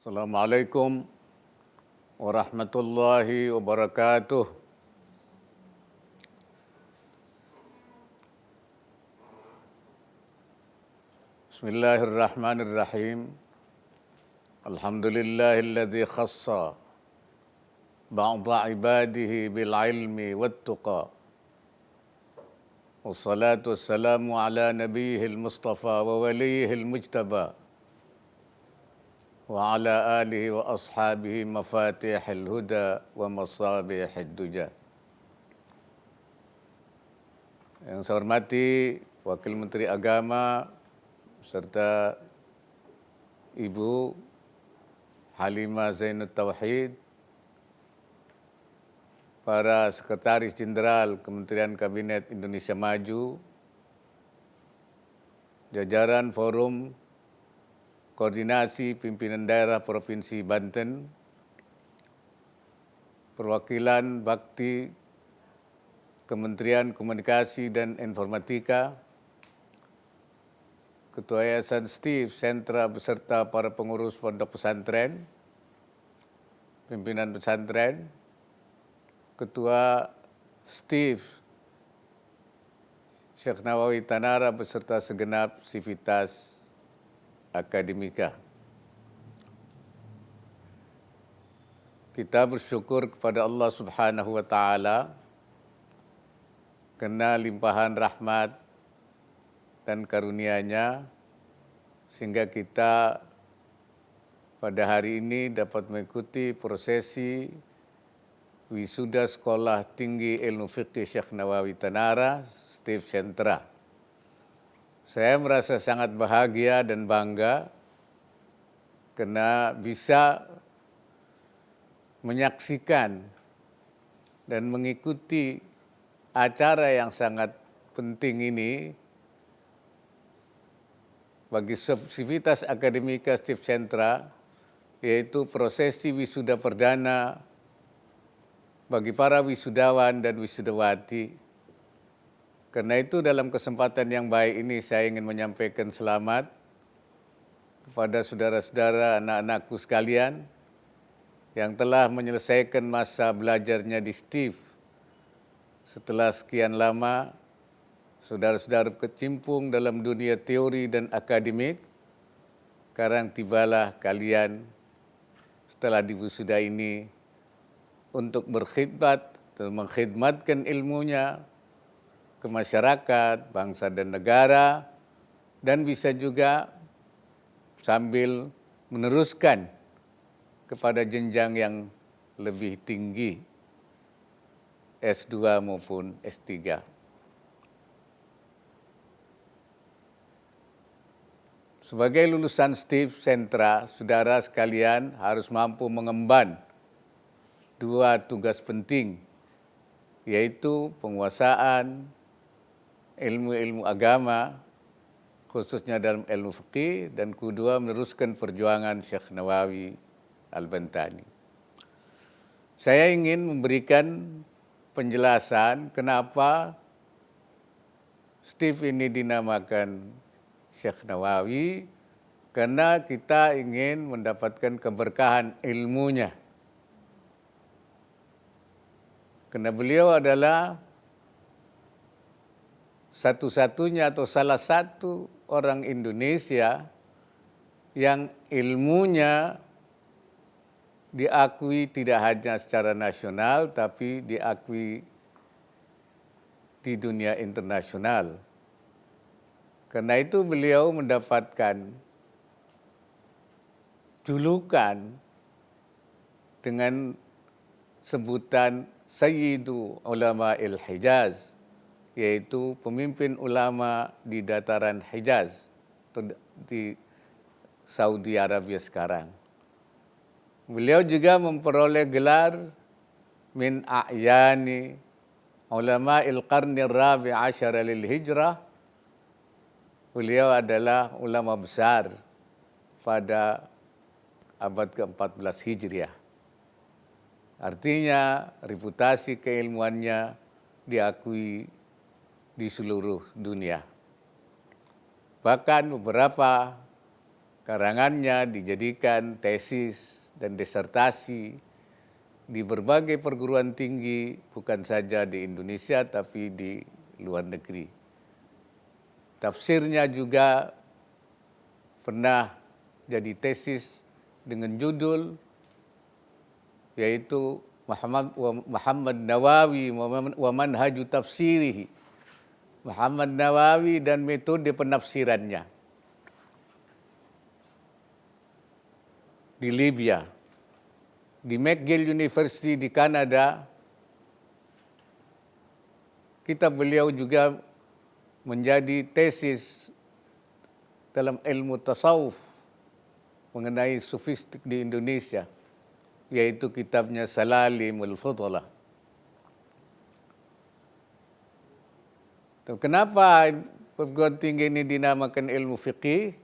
Assalamualaikum warahmatullahi wabarakatuh. Bismillahirrahmanirrahim. Alhamdulillahilladzi khassa ba'da ibadihi bil ilmi wat tuqa. Wassalatu wassalamu ala nabiyihil mustafa wa waliyihil mujtaba. Wa ala alihi wa ashabihi mafatihil huda wa masabihid duja. Yang saya hormati Wakil Menteri Agama serta Ibu Halimah Zainut Tauhid, para Sekretaris Jenderal Kementerian Kabinet Indonesia Maju, jajaran Forum Koordinasi Pimpinan Daerah Provinsi Banten, perwakilan Bakti Kementerian Komunikasi dan Informatika, Ketua Yayasan Steve Sentra beserta para pengurus pondok pesantren, pimpinan pesantren, Ketua Steve Syekh Nawawi Tanara beserta segenap sivitas akademika. Kita bersyukur kepada Allah Subhanahu wa Ta'ala karena limpahan rahmat dan karunia-Nya sehingga kita pada hari ini dapat mengikuti prosesi wisuda Sekolah Tinggi Ilmu Fiqih Syekh Nawawi Tanara, Steve Sentra. Saya merasa sangat bahagia dan bangga karena bisa menyaksikan dan mengikuti acara yang sangat penting ini bagi sivitas akademika Steve Sentra, yaitu prosesi wisuda perdana bagi para wisudawan dan wisudawati. Karena itu dalam kesempatan yang baik ini saya ingin menyampaikan selamat kepada saudara-saudara anak-anakku sekalian yang telah menyelesaikan masa belajarnya di Steve. Setelah sekian lama, saudara-saudara kecimpung dalam dunia teori dan akademik, sekarang tibalah kalian setelah diwisuda ini untuk berkhidmat atau mengkhidmatkan ilmunya ke masyarakat, bangsa dan negara, dan bisa juga sambil meneruskan kepada jenjang yang lebih tinggi, S2 maupun S3. Sebagai lulusan Steve Sentra, saudara sekalian harus mampu mengemban dua tugas penting, yaitu penguasaan ilmu-ilmu agama, khususnya dalam ilmu fikih, dan kedua meneruskan perjuangan Syekh Nawawi Al-Bantani. Saya ingin memberikan penjelasan kenapa Steve ini dinamakan Syekh Nawawi, karena kita ingin mendapatkan keberkahan ilmunya. Karena beliau adalah satu-satunya atau salah satu orang Indonesia yang ilmunya diakui tidak hanya secara nasional, tapi diakui di dunia internasional. Karena itu beliau mendapatkan julukan dengan sebutan Sayyidu Ulama'il Hijaz, yaitu pemimpin ulama di dataran Hijaz atau di Saudi Arabia sekarang. Beliau juga memperoleh gelar min a'yani ulama'il qarni rabi' asyara lil hijrah. Beliau adalah ulama besar pada abad ke-14 Hijriah. Artinya reputasi keilmuannya diakui di seluruh dunia. Bahkan beberapa karangannya dijadikan tesis dan disertasi di berbagai perguruan tinggi, bukan saja di Indonesia tapi di luar negeri. Tafsirnya juga pernah jadi tesis dengan judul yaitu Muhammad Nawawi wa manhaju tafsirihi. Muhammad Nawawi dan metode penafsirannya di Libya, di McGill University di Kanada. Kitab beliau juga menjadi tesis dalam ilmu tasawuf mengenai sufistik di Indonesia, yaitu kitabnya Salalimul Fudalah. Kenapa perguruan tinggi ini dinamakan ilmu fiqih?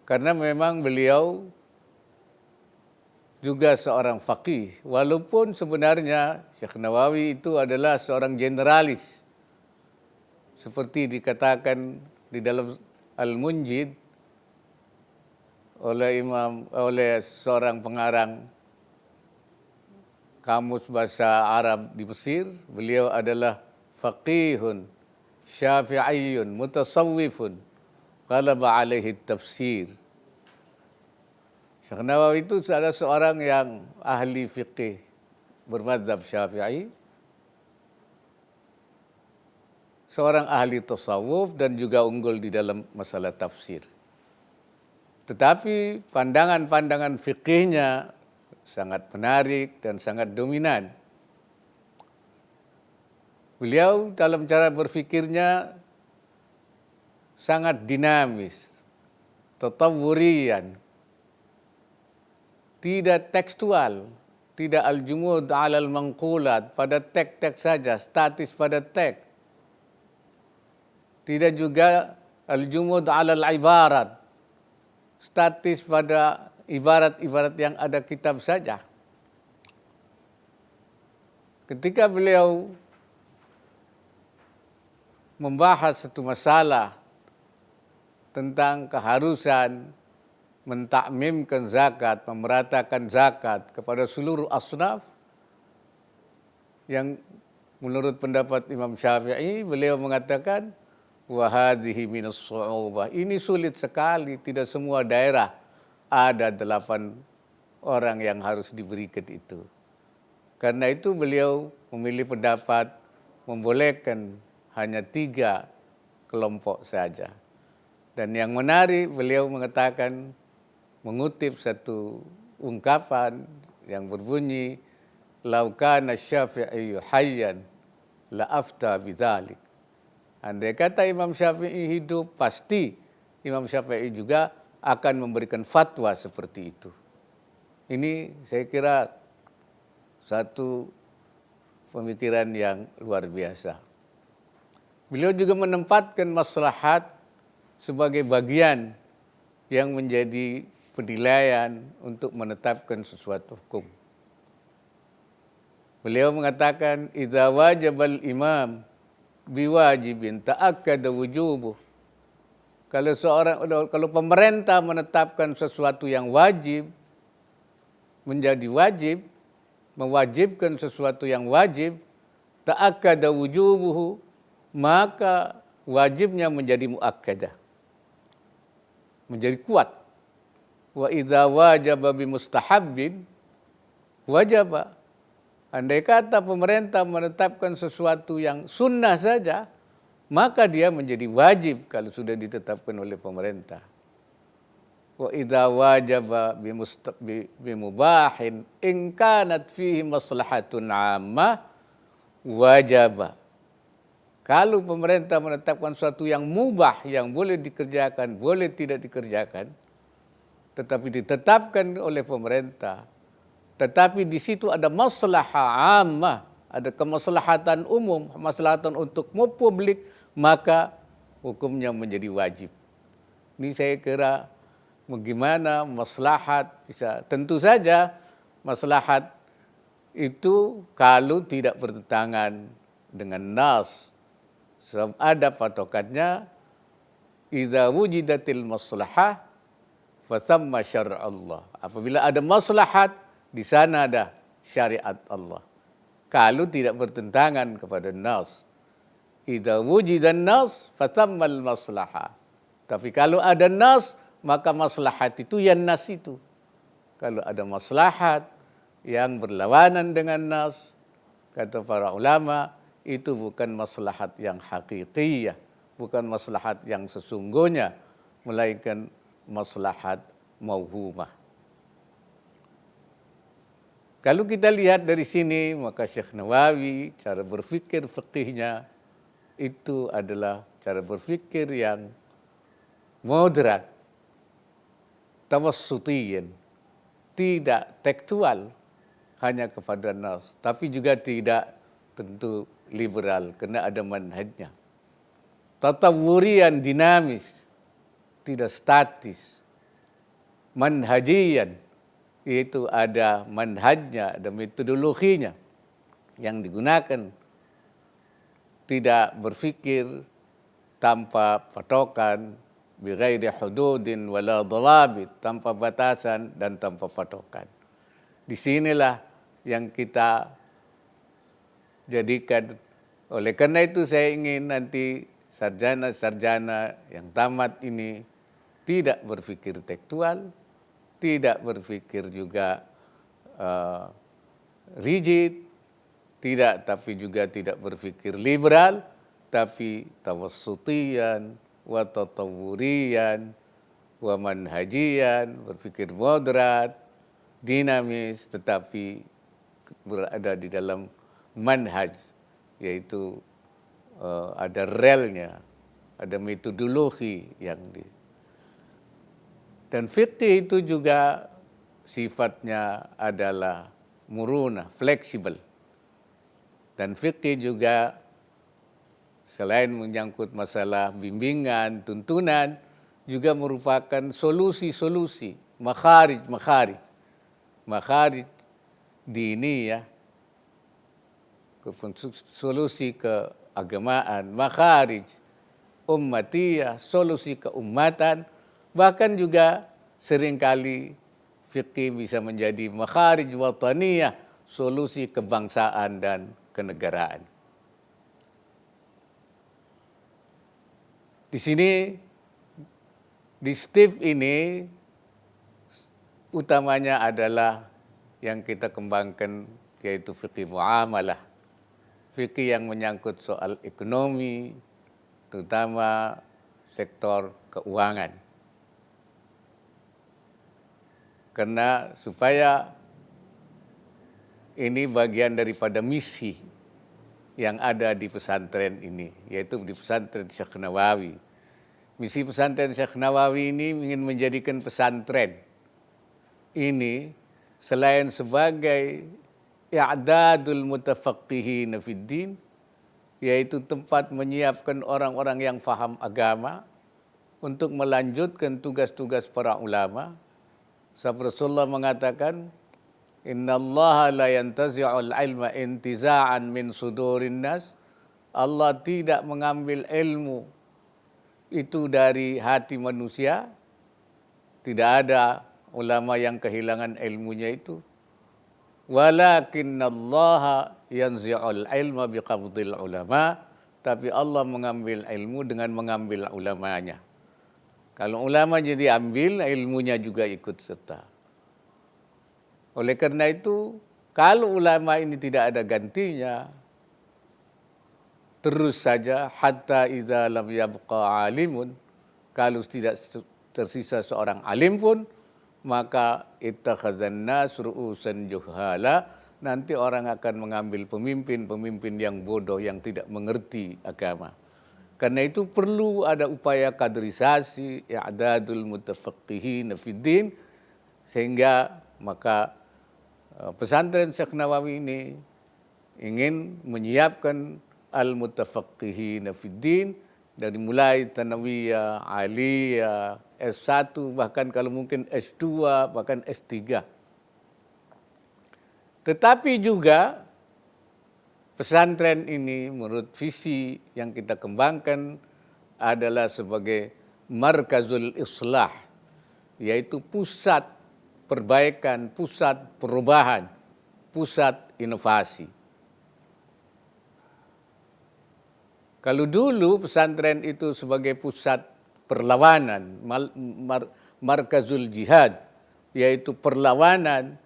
Karena memang beliau juga seorang faqih, walaupun sebenarnya Syekh Nawawi itu adalah seorang generalis, seperti dikatakan di dalam Al-Munjid oleh seorang pengarang kamus bahasa Arab di Mesir. Beliau adalah faqihun syafi'iyun mutasawwifun qalaba alaihi tafsir. Syekh Nawawi itu adalah seorang yang ahli fiqih bermadzhab Syafi'i, seorang ahli tasawuf dan juga unggul di dalam masalah tafsir. Tetapi pandangan-pandangan fikihnya sangat menarik dan sangat dominan. Beliau dalam cara berfikirnya sangat dinamis, tatawurian, tidak tekstual, tidak al-jumud alal manqulat, pada teks-teks saja, statis pada teks. Tidak juga al-jumud alal ibarat, statis pada ibarat-ibarat yang ada kitab saja. Ketika beliau membahas satu masalah tentang keharusan mentakmimkan zakat, memeratakan zakat kepada seluruh asnaf, yang menurut pendapat Imam Syafi'i, beliau mengatakan wa hadhihi minas su'ubah, ini sulit sekali, tidak semua daerah ada 8 orang yang harus diberikan itu. Karena itu beliau memilih pendapat membolehkan hanya 3 kelompok saja. Dan yang menarik, beliau mengatakan, mengutip satu ungkapan yang berbunyi, "Lau kana Syafi'i hayyan la afta bidzalik." Andai kata Imam Syafi'i hidup, pasti Imam Syafi'i juga akan memberikan fatwa seperti itu. Ini saya kira satu pemikiran yang luar biasa. Beliau juga menempatkan maslahat sebagai bagian yang menjadi penilaian untuk menetapkan sesuatu hukum. Beliau mengatakan, "Idza wajabal imam biwajibin ta'akkada wujubuh." Kalau pemerintah menetapkan sesuatu yang wajib menjadi wajib, mewajibkan sesuatu yang wajib, ta'akkada wujubuhu, maka wajibnya menjadi muakkadah, menjadi kuat. Wa idza wajaba bimustahabbin wajaba. Andai kata pemerintah menetapkan sesuatu yang sunnah saja, maka dia menjadi wajib kalau sudah ditetapkan oleh pemerintah. Wa idza wajaba bimubahin in kanat fihi maslahatun 'ammah wajaba. Kalau pemerintah menetapkan sesuatu yang mubah, yang boleh dikerjakan, boleh tidak dikerjakan, tetapi ditetapkan oleh pemerintah, tetapi di situ ada maslahah ammah, ada kemaslahatan umum, kemaslahatan untuk publik, maka hukumnya menjadi wajib. Ini saya kira bagaimana maslahat bisa, tentu saja maslahat itu kalau tidak bertentangan dengan nas, sebab ada patokannya idza wujidatil maslahah fatamma syar'allah. Apabila ada maslahat, di sana ada syariat Allah. Kalau tidak bertentangan kepada nas. Idza wujidan nas fatammal maslahah. Tapi kalau ada nas, maka maslahat itu yang nas itu. Kalau ada maslahat yang berlawanan dengan nas, kata para ulama, itu bukan maslahat yang hakikiyah, bukan maslahat yang sesungguhnya, melainkan maslahat mauhumah. Kalau kita lihat dari sini, maka Syekh Nawawi, cara berfikir fikihnya itu adalah cara berfikir yang moderat, tawassutiyin, tidak tekstual hanya kepada nas, tapi juga tidak tentu liberal, karena ada manhajnya. Tatawurian, dinamis, tidak statis. Manhajian, yaitu ada manhajnya, ada metodologinya yang digunakan. Tidak berfikir tanpa patokan, bighairi hududin wala dawabit, tanpa batasan dan tanpa patokan. Disinilah yang kita jadikan. Oleh karena itu saya ingin nanti sarjana-sarjana yang tamat ini tidak berfikir tekstual, tidak berpikir juga rigid, tapi juga tidak berpikir liberal, tapi tawassutiyan, wa tatawuriyan, wa manhajiyan, berpikir moderat, dinamis, tetapi berada di dalam manhaj, yaitu ada relnya, ada metodologi yang dan fikih itu juga sifatnya adalah muruna, fleksibel. Dan fikih juga selain menyangkut masalah bimbingan, tuntunan, juga merupakan solusi-solusi, makharij dini ya, solusi keagamaan, makharij ummatiyah, solusi keumatan. Bahkan juga seringkali fikih bisa menjadi makharij wataniyah, solusi kebangsaan dan kenegaraan. Di sini, di STIF ini, utamanya adalah yang kita kembangkan, yaitu fikih muamalah. Fikih yang menyangkut soal ekonomi, terutama sektor keuangan. Karena supaya ini bagian daripada misi yang ada di pesantren ini, yaitu di pesantren Syekh Nawawi. Misi pesantren Syekh Nawawi ini ingin menjadikan pesantren ini selain sebagai i'dadul mutafaqqihin fid din, yaitu tempat menyiapkan orang-orang yang faham agama untuk melanjutkan tugas-tugas para ulama. Sebab Rasulullah mengatakan, innallaha la yantazi'ul ilma intiza'an min sudurin nas. Allah tidak mengambil ilmu itu dari hati manusia. Tidak ada ulama yang kehilangan ilmunya itu. Walakinnallaha yanzi'ul ilma biqabdil ulama. Tapi Allah mengambil ilmu dengan mengambil ulamanya. Kalau ulama jadi ambil, ilmunya juga ikut serta. Oleh karena itu, kalau ulama ini tidak ada gantinya, terus saja hatta idza lam yabqa alimun, kalau tidak tersisa seorang alim pun, maka ittakhadzan nas ru'usan juhala, nanti orang akan mengambil pemimpin yang bodoh yang tidak mengerti agama. Karena itu perlu ada upaya kaderisasi, i'dadul mutafaqqihin fid din, sehingga maka pesantren Syekh Nawawi ini ingin menyiapkan al-mutafaqqihin fid din dari mulai tsanawiyah, aliyah, S1, bahkan kalau mungkin S2, bahkan S3. Tetapi juga pesantren ini menurut visi yang kita kembangkan adalah sebagai markazul islah, yaitu pusat perbaikan, pusat perubahan, pusat inovasi. Kalau dulu pesantren itu sebagai pusat perlawanan, markazul jihad, yaitu perlawanan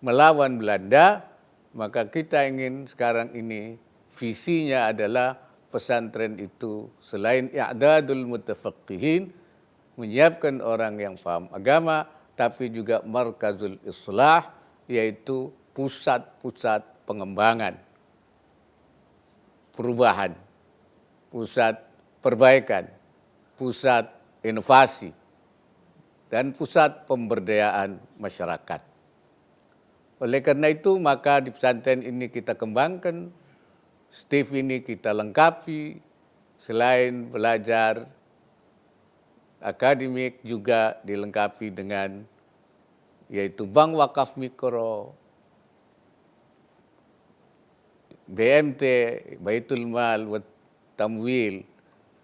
melawan Belanda, maka kita ingin sekarang ini visinya adalah pesantren itu selain i'dadul mutafaqqihin, menyiapkan orang yang paham agama, tapi juga markazul islah, yaitu pusat-pusat pengembangan, perubahan, pusat perbaikan, pusat inovasi, dan pusat pemberdayaan masyarakat. Oleh karena itu, maka di pesantren ini kita kembangkan, Steve ini kita lengkapi, selain belajar akademik juga dilengkapi dengan yaitu Bank Wakaf Mikro, BMT, Baitul Mal, Tamwil,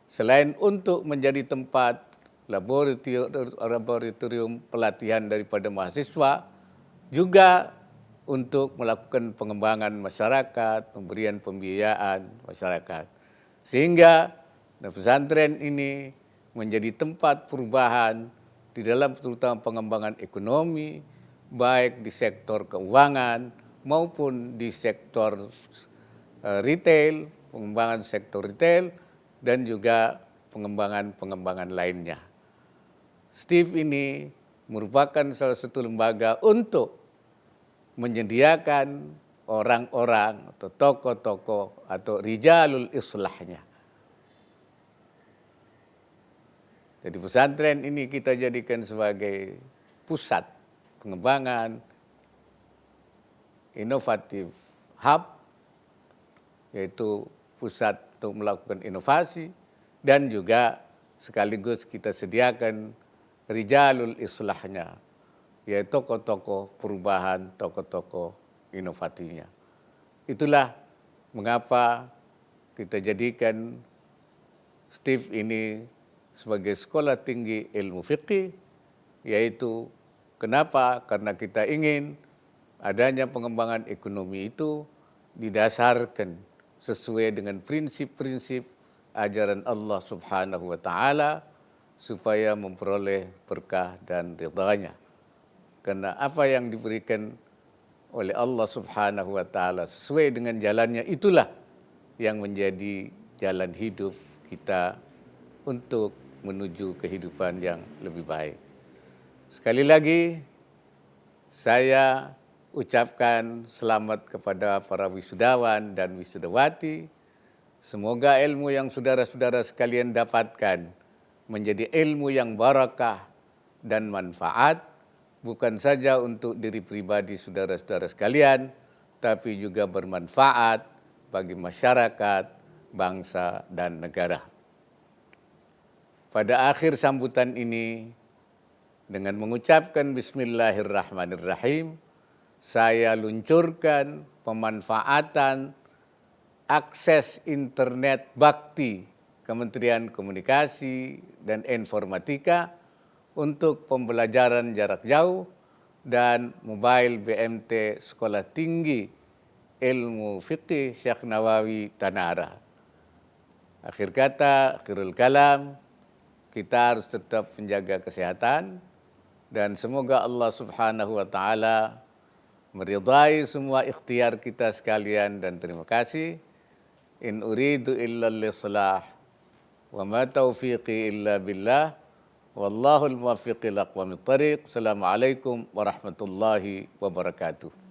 selain untuk menjadi tempat laboratorium pelatihan daripada mahasiswa, juga untuk melakukan pengembangan masyarakat, pemberian pembiayaan masyarakat. Sehingga pesantren ini menjadi tempat perubahan di dalam terutama pengembangan ekonomi, baik di sektor keuangan maupun di sektor retail, pengembangan sektor retail, dan juga pengembangan lainnya. Steve ini merupakan salah satu lembaga untuk menyediakan orang-orang atau tokoh-tokoh atau rijalul islahnya. Jadi pesantren ini kita jadikan sebagai pusat pengembangan, inovatif hub, yaitu pusat untuk melakukan inovasi, dan juga sekaligus kita sediakan rijalul islahnya, yaitu tokoh-tokoh perubahan, tokoh-tokoh inovasinya. Itulah mengapa kita jadikan Steve ini sebagai sekolah tinggi ilmu fikih, yaitu kenapa? Karena kita ingin adanya pengembangan ekonomi itu didasarkan sesuai dengan prinsip-prinsip ajaran Allah Subhanahu wa Ta'ala, supaya memperoleh berkah dan ridhanya. Karena apa yang diberikan oleh Allah Subhanahu wa Ta'ala sesuai dengan jalannya, itulah yang menjadi jalan hidup kita untuk menuju kehidupan yang lebih baik. Sekali lagi saya ucapkan selamat kepada para wisudawan dan wisudawati. Semoga ilmu yang saudara-saudara sekalian dapatkan menjadi ilmu yang barakah dan manfaat, bukan saja untuk diri pribadi saudara-saudara sekalian, tapi juga bermanfaat bagi masyarakat, bangsa, dan negara. Pada akhir sambutan ini, dengan mengucapkan Bismillahirrahmanirrahim, saya luncurkan pemanfaatan akses internet bakti Kementerian Komunikasi dan Informatika untuk pembelajaran jarak jauh dan mobile BMT Sekolah Tinggi Ilmu Fiqih Syekh Nawawi Tanara. Akhir kata, akhirul kalam, kita harus tetap menjaga kesehatan, dan semoga Allah Subhanahu wa Ta'ala meridai semua ikhtiar kita sekalian, dan terima kasih. In uridu illa al-islah wa ma taufiqi illa billah wallahul muwaffiq ila aqwamit thariq. Assalamualaikum warahmatullahi wabarakatuh.